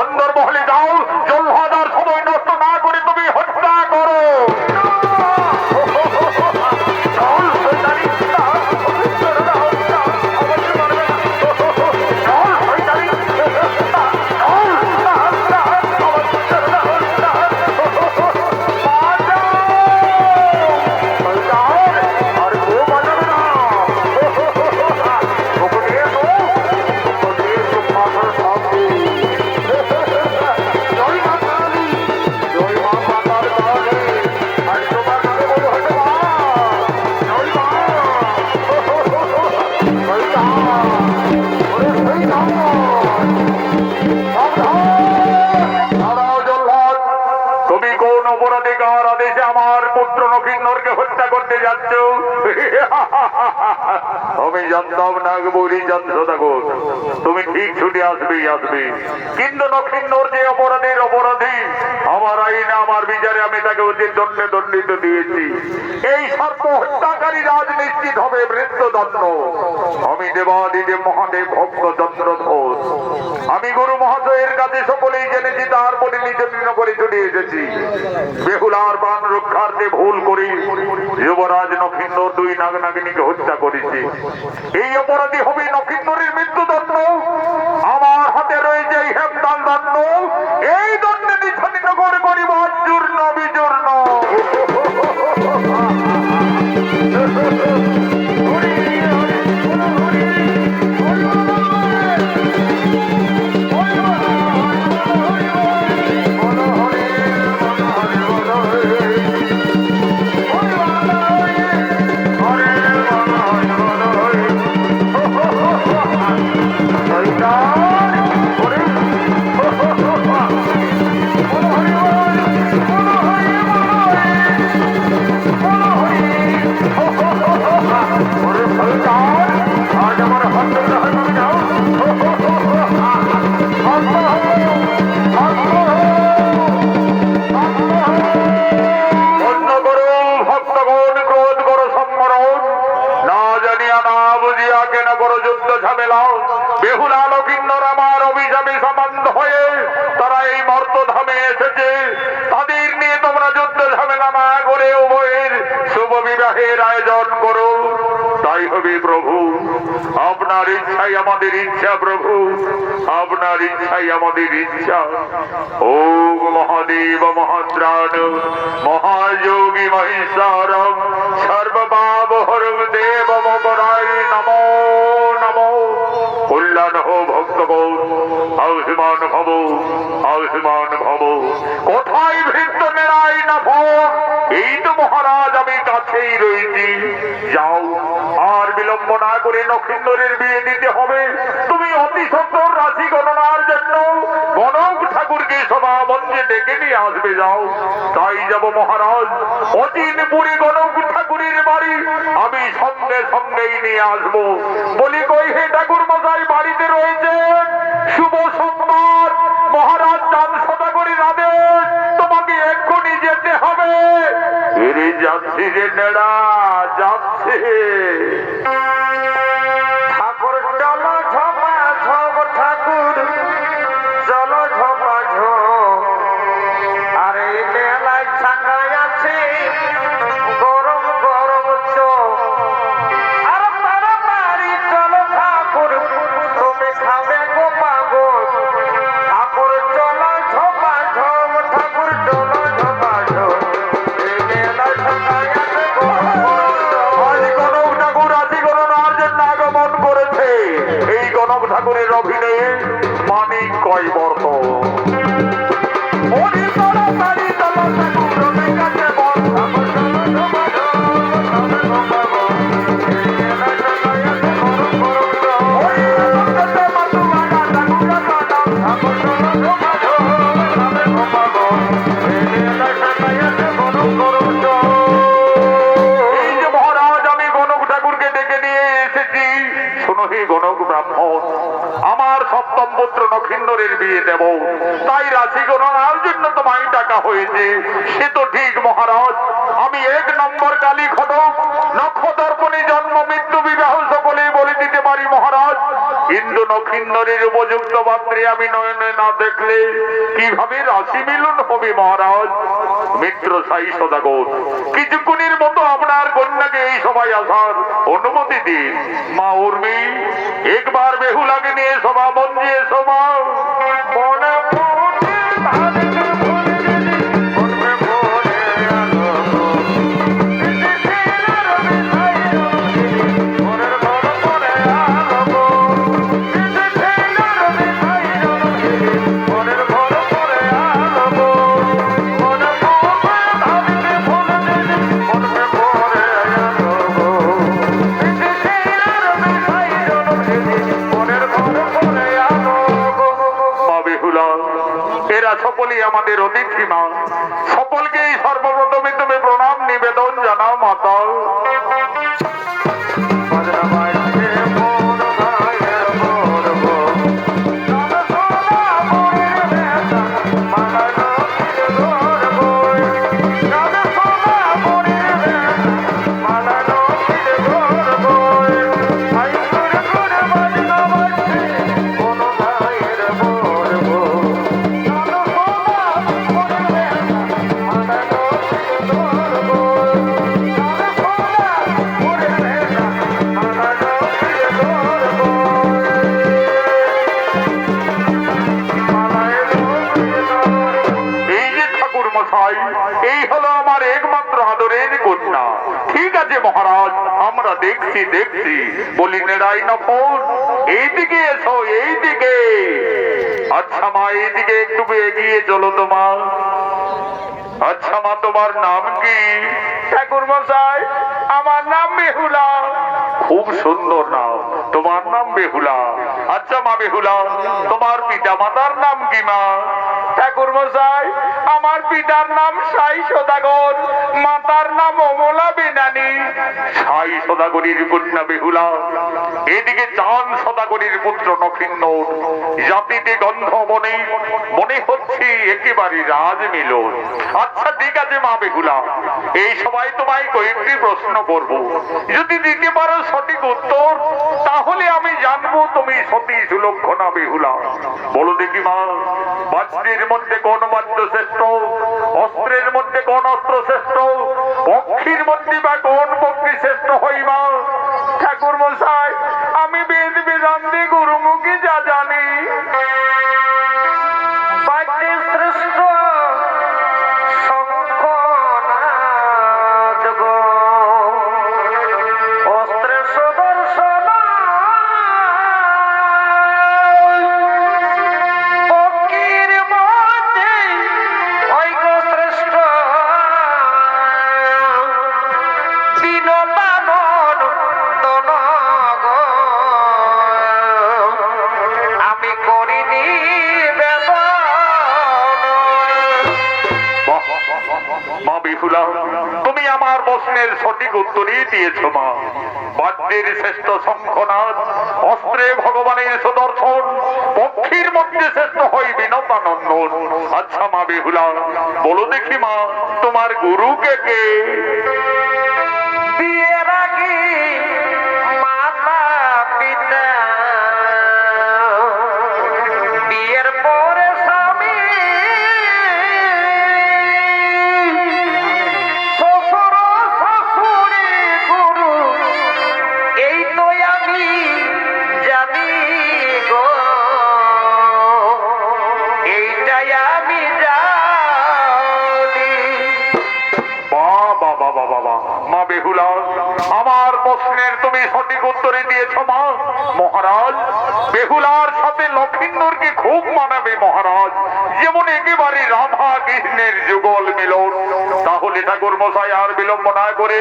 অন্দর মহলে যাও। জল্লাদ আর সময় নষ্ট না করে তুমি হত্যা করো। চল, শয়তানি। চল, শয়তানি। আর কেউ বাঁচাবে না। ওকে নিয়ে এসো। জয় মা কালী, জয় মা মাতার কালী, আর তোমার নামে বলো হনুমান। জয় মা। দাঁড়াও জল্লাদ, তুমি কোন অপরাধিকার আদেশে আমার পুত্র নক্ষিন্দরকে হত্যা করতে যাচ্ছ? আমি জানতাম না বলি জানছো দেখো, তুমি ঠিক ছুটে আসবেই আসবে। কিন্তু নক্ষিন্দর যে অপরাধীর অপরাধী, আমার আইনে আমার বিচারে আমি তাকে অতি দণ্ডে দণ্ডিত দিয়েছি। এই সর্ব হত্যাকারী রাজ নিশ্চিত হবে মৃত্যুদণ্ড। আমি দেবাদিদেব মহাদেব ভক্ত চন্দ্রধর, আমি গুরু মহাশয়ের কাছে সকলেই জেনেছি, তারপরে নিজের করে চলে এসেছি। বেহুলার প্রাণ রক্ষার্থে ভুল করি যুবরাজ নক্ষিন্দর দুই নাগনাগিনীকে হত্যা করেছে। এই অপরাধী হবে নক্ষিন্দরের মৃত্যুদণ্ড। আমার হাতে রয়েছে এই হেমদান দণ্ড, এই দণ্ডে নিধন করে করিব চূর্ণ বিচূর্ণ। তাই হবে প্রভু, আপনার ইচ্ছাই আমাদের ইচ্ছা প্রভু, আপনার ইচ্ছাই আমাদের ইচ্ছা। ওম মহাদেব মহাত্রাণ মহাযোগী মহেশ্বর সর্বপাপ হরং দেব মকরায় নমো নমো। কল্যাণ হো ভক্তগণ, আয়ুষ্মান ভব, আয়ুষ্মান ভব। কোথায় ভৃত্য নেড়াই না ভোগ, এই তো মহারাজ আমি কাছেই রয়েছি। যাও, আর বিলম্ব না করে নক্ষত্রের বিয়ে দিতে হবে। তুমি অতি সত্তর রাশি গণনার জন্য গণক ঠাকুরকে সভা মঞ্চে ডেকে নিয়ে আসবে। যাও। তাই যাব মহারাজ, অচিনপুরে গণক ঠাকুরের বাড়ি আমি সঙ্গে সঙ্গেই নিয়ে আসবো। বলি কই হে ঠাকুর মশাই বাড়িতে রয়েছে? শুভ সংবাদ, মহারাজ চাঁদ সদাগরের আদেশ, তোমাকে এক্ষুনি যেতে হবে। এরে যাচ্ছি রে নেড়া, যাচ্ছে। ঠাকুর চলো ঝপা ঝপ, ঠাকুর চলো ঝপা ঝপ। আর এই মেলায় ছাকায় আছে গরম গরম চোখ। আর তাড়াতাড়ি চলো ঠাকুর, তুমি খাবে গো পাগল। ঠাকুর চলো ঝপা ঝপ, ঠাকুর চলো ঝপা ঝপ। এই মেলায় ছাকায় আছে গরম গরম চোখ। আজ গণক ঠাকুর রাশি গণনার জন্য আগমন করেছে। এই গণক ঠাকুরের অভিনয়ে মানিক কয় বর্ত। ওরে তাড়াতাড়ি চলো ঠাকুর, তুমি কাছে বল। ঠাকুর চলো ঝপা ঝপ, ঠাকুর ঝপা ঝপ। এই মেলায় ছাকায় আছে গরম গরম চোখ। ওরে কাছে মাতু বাগা ঠাকুর কাটা। ঠাকুর চলো ঝপা ঝপ, ঠাকুর ঝপা ঝপ। এই মেলায় ছাকায় আছে গরম গরম চোখ। এই যে মহারাজ আমি গণক ঠাকুরকে ডেকে নিয়ে এসেছি। শোনো হে গণক ব্রাহ্মণ, আমার সপ্তম পুত্র নক্ষত্রের বিয়ে দেব, তাই রাশি গণনার জন্য তোমায় ডাকা হয়েছে। সে তো ঠিক মহারাজ, আমি এক নম্বর কালী ঘটক, নক্ষত্রপণি জন্ম মৃত্যু বিবাহ সকলেই বলে দিতে পারি মহারাজ। কিন্তু নক্ষত্রের উপযুক্ত পাত্রে আমি নয়নে না দেখলে কিভাবে রাশি মিলন হবে মহারাজ? মিত্র সাই সদাগর, কিছুক্ষণের মতো আপনার কন্যাকে এই সভায় আসার অনুমতি দিন। মা উর্মি, একবার বেহুলাকে নিয়ে সভা মঞ্চে এসো মা। মনে পড়ে ভাবিতে ভুলে গেলি, মনে পড়ে আলো। বিদেশের রবি সাইরো, মনের ঘর পড়ে আলো। বিদেশের রবি সাইরো, মনের ঘর পড়ে আলো। মনে পড়ে ভাবিতে ভুলে গেলি, মনে পড়ে আলো। বিদেশের রবি সাইরো, মনের ঘর পড়ে আলো। মা বেহুলা, এরা সকলেই আমাদের অতিথি মা। সকলকেই সর্বপ্রথমে তুমি প্রণাম নিবেদন জানাও মাতা। বাজনা বাজছে মোর ভাইয়ের বলবো, গান শোনা মোরের বেটা, মালানো ফিরে ধরবো। গান শোনা মোরের বেটা, মালানো ফিরে ধরবো। ভাই করে করে বাজনা বাজছে কোন ভাইয়ের বলবো। গান শোনা মোরের বেটা, মালানো ফিরে ধরবো। গান শোনা মোরের বেটা, মালানো ফিরে ধরবো। মালানো ফিরে ধরবো। এই যে ঠাকুর মশাই, এই হলো আমার একমাত্র আদরের কন্যা। ঠিক আছে মহারাজ, আমরা দেখছি দেখছি। বলি নেড়াই নফর, এইদিকে এসো, এইদিকে। আচ্ছা মা, এইদিকে একটু এগিয়ে চলো তোমার। আচ্ছা মা, তোমার নাম কি? ঠাকুর মশাই, আমার নাম বেহুলা। খুব সুন্দর নাম, তোমার নাম বেহুলা। আচ্ছা মা বেহুলা, তোমার পিতা মাতার নাম কি মা? ঠাকুর মশাই, আমার পিতার নাম সাই সদাগর, মাতার নাম অমলা বিনানি। সাই সদাগরীর কন্যা বেহুলা, এদিকে চাঁদ সদাগরীর পুত্র নক্ষত্র। জাতিতে গন্ধ মনে মনে হচ্ছে একেবারে রাজ মিলন। আচ্ছা ঠিক আছে মা বেহুলা, এই সবাই তোমায় কয়েকটি প্রশ্ন করব। যদি দিতে পারো সঠিক উত্তর, তাহলে আমি জানবো তুমি সতী সুলক্ষণা বেহুলা। বলো দেখি মা, বাদ্যের মধ্যে কোন বাদ্য শ্রেষ্ঠ? অস্ত্রের মধ্যে কোন অস্ত্র শ্রেষ্ঠ? পক্ষীর মধ্যে বা কোন পক্ষী শ্রেষ্ঠ হই মা? মশাই, আমি বেদ বেদান্তে গুরুমুখী যা জানি। বাদ্যে শ্রেষ্ঠ শঙ্খনাদ গো, অস্ত্রে সুদর্শন, পক্ষীর মধ্যে ওই গো শ্রেষ্ঠ দীনবানর দন গো, আমি করিনি মা বিহুলা, তুমি আমার প্রশ্নের সঠিক উত্তরই দিয়েছ মা। বাদ্যের শ্রেষ্ঠ শঙ্খনাদ, অস্ত্রে ভগবানের সুদর্শন, পক্ষীর মধ্যে শ্রেষ্ঠ হয় বিনতানন্দন। আচ্ছা মা বিহুলা, বলো দেখি মা, তোমার গুরু কে কে? বিয়ের আগে মাতা পিতা, বিয়ের পরে স্বামী, শ্বশুর শাশুড়ি গুরু, এই তো আমি জানি গো, এইটাই আমি জানি। বাবা বাবা বাবা, মা বেহুলা, আমার প্রশ্নের তুমি সঠিক উত্তরে দিয়েছ মা। মহারাজ, বেহুলার সাথে লক্ষিন্দরকে খুব মানাবে মহারাজ, যেমন একেবারে রাধা কৃষ্ণের যুগল মিলন। তাহলে ঠাকুর মশাই আর বিলম্ব না করে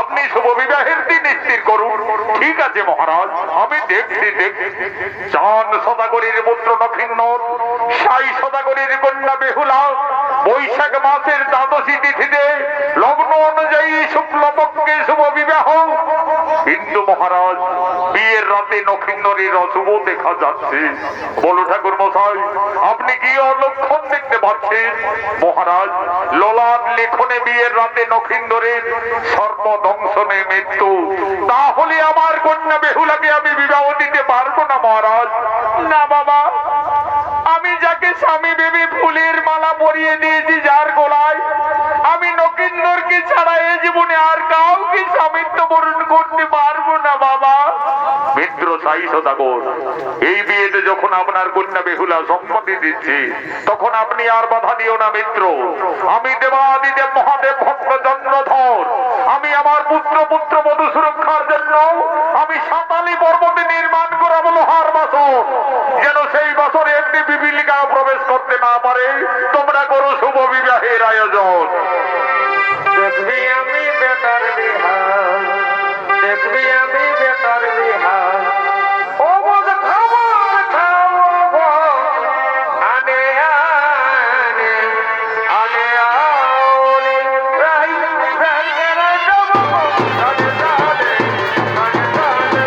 আপনি শুভ বিবাহের দিন স্থির করুন। ঠিক আছে মহারাজ, আমি দেখছি চান সদাগরের পুত্র লক্ষিন্দর, সাই সদাগরের কন্যা বেহুলা বৈশাখ মাসের দ্বাদশী তিথিতে লগ্ন অনুযায়ী শুক্লপক্ষে শুভ বিবাহ। কিন্তু মহারাজ, বিয়ের রাতে নক্ষিন্দরের অশুভ দেখা যাচ্ছে। বলো ঠাকুর মশাই, আপনি কি অলক্ষণ দেখতে পাচ্ছেন? মহারাজ, ললাট লেখনে বিয়ের রাতে নক্ষিন্দরের সর্বদংশনে মৃত্যু। তাহলে আমার কন্যা বেহুলাকে আমি বিবাহ দিতে পারবো না মহারাজ। না বাবা, আমি যাকে স্বামী ভেবে ফুলের মালা পরিয়ে দিয়েছি যার গলায়, আমি নকিন্দরকে ছাড়া এ জীবনে আর কাউকে স্বামিত্ব বরণ করতে পারবো না বাবা। মিত্র সাই সদাগর, এই বিয়েতে যখন আপনার কন্যা বেহুলা সম্মতি দিচ্ছি, তখন আপনি আর বাধা দিও না মিত্র। আমি দেবাদিদেব মহাদেব ভক্ত চন্দ্রধর, আমি আমার পুত্র বধূ সুরক্ষার জন্য আমি সাতালি পর্বতে নির্মাণ করাবো লোহার বাসন, যেন সেই বাসনে একটি বিপিলিকা প্রবেশ করতে না পারে। তোমরা করো শুভ বিবাহের আয়োজন। দেখবি আমি বেটার বিহার, দেখবি আমি বেটার বিহার, ও বোঝ খবর খাবো আনে আনে আনে আনে রাই রাই রাই যাব আনে আনে আনে আনে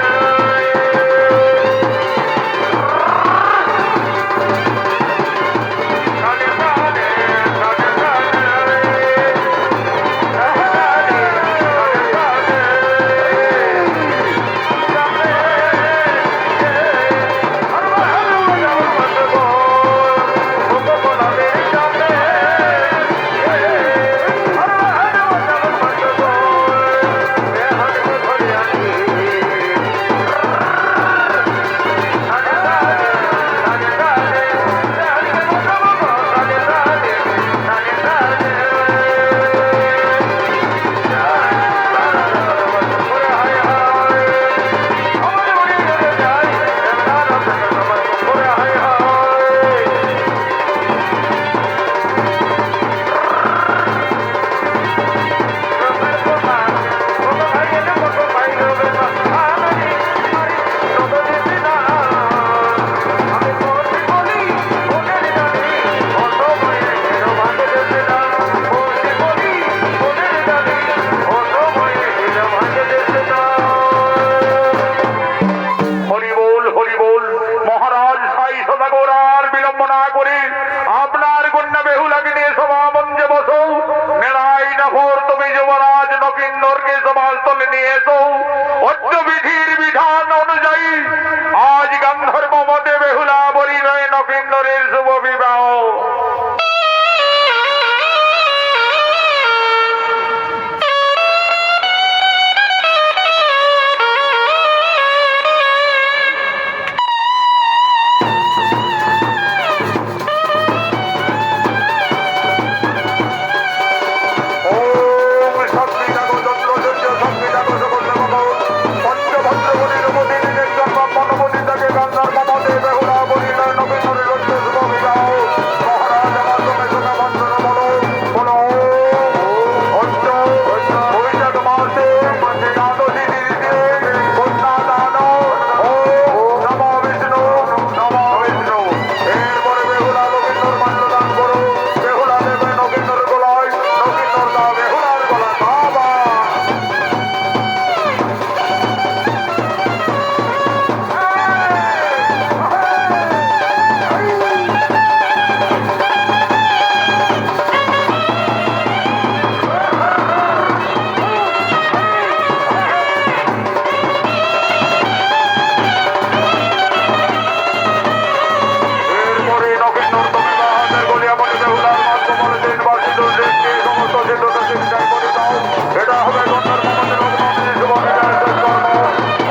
এই সমস্ত চেতনা চিন্তায় করে দাও। এটা হবে গন্ধার মমতার অবনতি শুভ বিদায়ের শেষ কর্ম।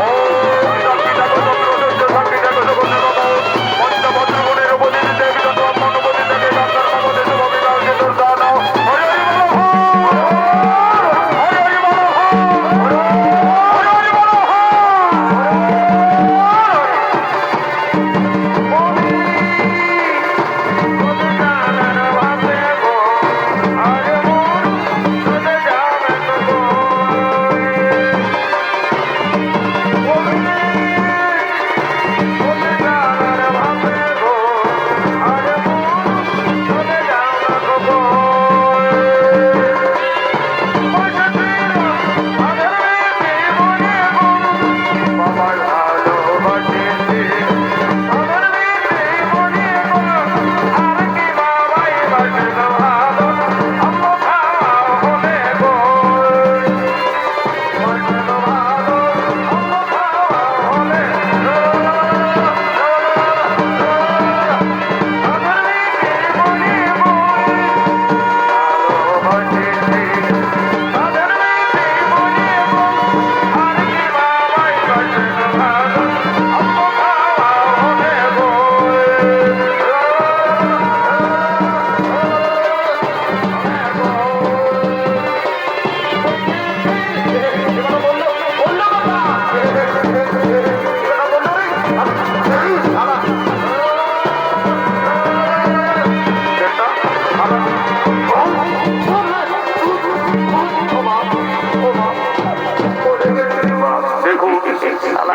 ওম শান্তি থাকো চন্দ্রসূর্য, শান্তি থাকো সুগন্ধি বাবা। পঞ্চভদ্রগুণের উপস্থিতি দেবী তত্ত্ব অনুপতি থেকে গন্ধার মমতার শুভ বিদায়ের শেষ কর্ম। হরি হরি বলো হরি হরি বলো হরি হরি বলো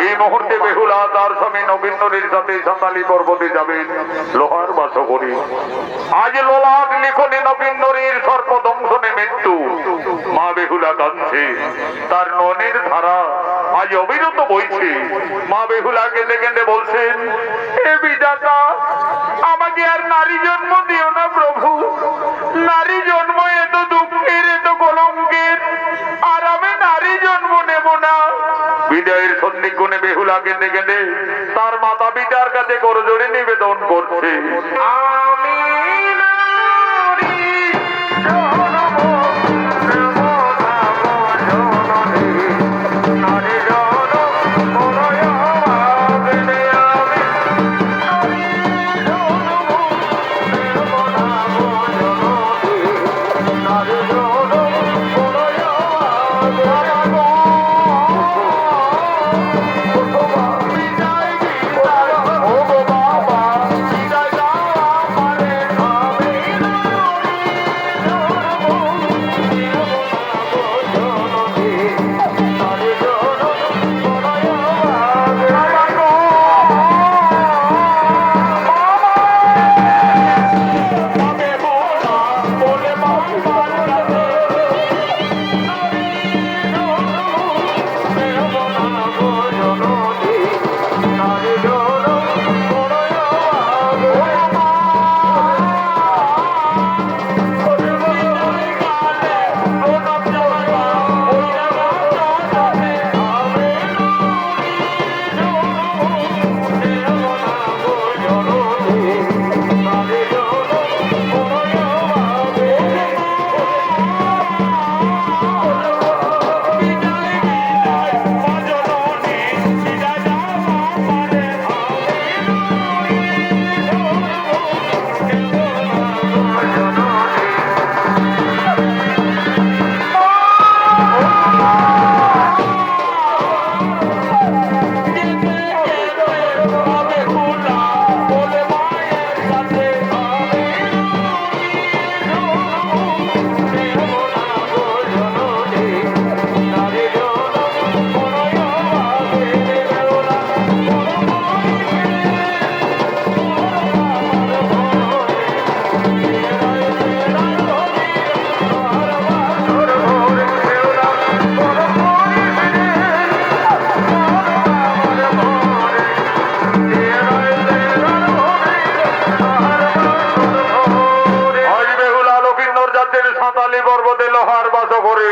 এই মুহূর্তে বেহুলা তার স্বামী নবীনের সাথে সাঁতালি পর্বতে যাবেন লোহার বাস করি। আজ লোলাট লিখনে নবীনের সর্প দংশনে মৃত্যু। মা বেহুলা কাঁদছে, তার ননের ধারা আজ অবিরত বইছে। মা বেহুলা কেঁদে কেঁদে বলছেন, হে বিধাতা, আমাকে আর নারী জন্ম দিও না প্রভু। নারী জন্ম এত দুঃখের, এত কলঙ্কের, আর আমি নারী জন্ম নেব না। বিদায়ের সন্নিক্ষণে বেহুলা কেঁদে কেঁদে তার মাতা পিতার কাছে করজোড়ে নিবেদন করছে। আমি নারী জন্ম নেব না জননী, নারী জন্ম মনয় ভাবনে আমি নারী জন্ম নেব না জননী, নারী জন্ম মনয় ভাবনে সাঁতালি পর্বতে লোহার বাস করে